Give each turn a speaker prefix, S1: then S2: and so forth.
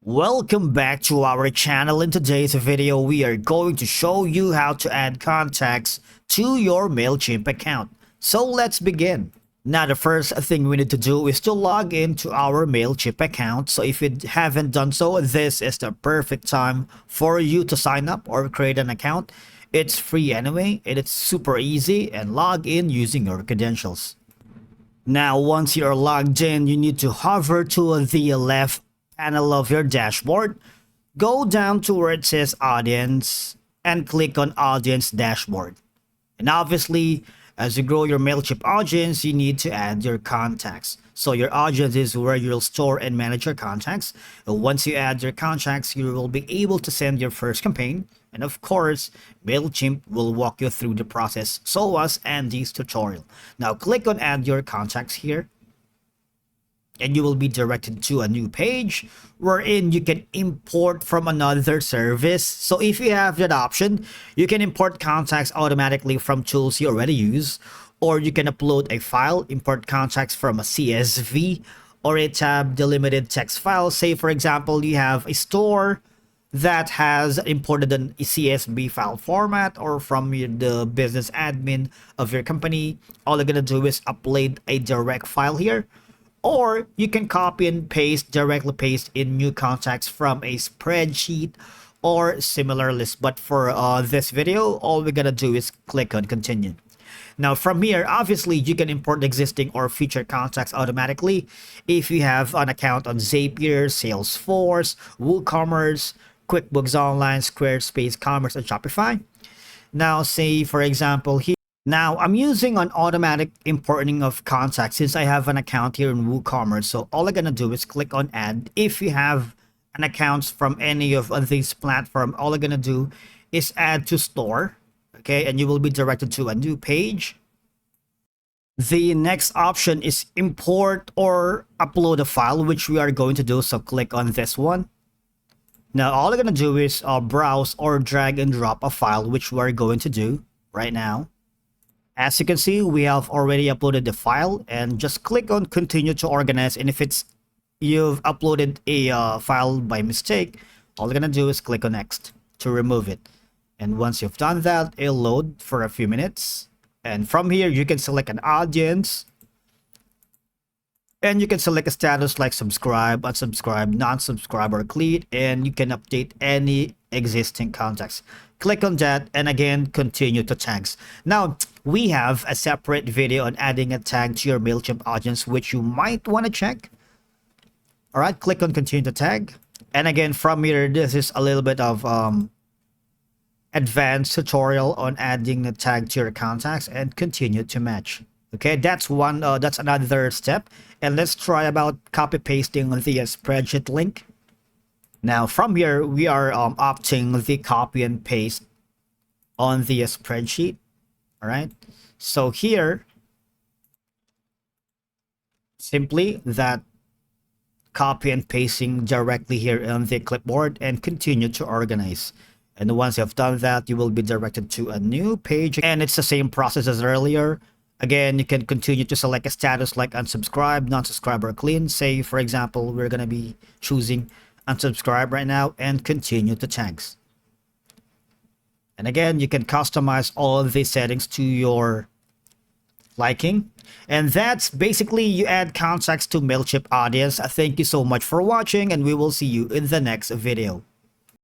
S1: Welcome back to our channel. In today's video, we are going to show you how to add contacts to your Mailchimp account. So let's begin. Now, the first thing we need to do is to log into our Mailchimp account. So if you haven't done so, this is the perfect time for you to sign up or create an account. It's free anyway, and it's super easy, and log in using your credentials. Now, once you're logged in, you need to hover to the left panel of your dashboard, go down to where it says audience and click on audience dashboard. And obviously, as you grow your Mailchimp audience, you need to add your contacts. So your audience is where you'll store and manage your contacts. And once you add your contacts, you will be able to send your first campaign. And of course, Mailchimp will walk you through the process, so as Andy's tutorial. Now click on add your contacts here, and you will be directed to a new page wherein you can import from another service. So if you have that option, you can import contacts automatically from tools you already use, or you can upload a file, import contacts from a CSV or a tab delimited text file. Say for example, you have a store that has imported an CSV file format, or from the business admin of your company. All you're gonna do is upload a direct file here, or you can copy and paste, directly paste in new contacts from a spreadsheet or similar list. But for this video, all we're gonna do is click on continue. Now from here, obviously you can import existing or future contacts automatically if you have an account on Zapier, Salesforce, WooCommerce, QuickBooks Online, Squarespace, Commerce, and Shopify. Now say for example here, now I'm using an automatic importing of contacts since I have an account here in WooCommerce. So all I'm gonna do is click on add. If you have an account from any of these platforms, all I'm gonna do is add to store, okay, and you will be directed to a new page. The next option is import or upload a file, which we are going to do. So click on this one. Now all I'm gonna do is browse or drag and drop a file, which we're going to do right now. As you can see, we have already uploaded the file, and just click on continue to organize. And if you've uploaded a file by mistake, all you're gonna do is click on next to remove it. And once you've done that, it'll load for a few minutes. And from here, you can select an audience, and you can select a status like subscribe, unsubscribe, non-subscribe, or clean, and you can update any existing contacts. Click on that, and again, continue to tags. Now, we have a separate video on adding a tag to your Mailchimp audience, which you might want to check. All right, click on continue to tag. And again, from here, this is a little bit of advanced tutorial on adding a tag to your contacts and continue to match. Okay, that's another step. And let's try about copy pasting the spreadsheet link. Now from here, we are opting the copy and paste on the spreadsheet. All right, so here, simply that copy and pasting directly here on the clipboard and continue to organize. And once you have done that, you will be directed to a new page, and it's the same process as earlier. Again, you can continue to select a status like unsubscribe, non-subscribe, or clean. Say for example, we're going to be choosing unsubscribe right now, and continue to tags. And again, you can customize all of these settings to your liking. And that's basically you add contacts to Mailchimp audience. Thank you so much for watching, and we will see you in the next video.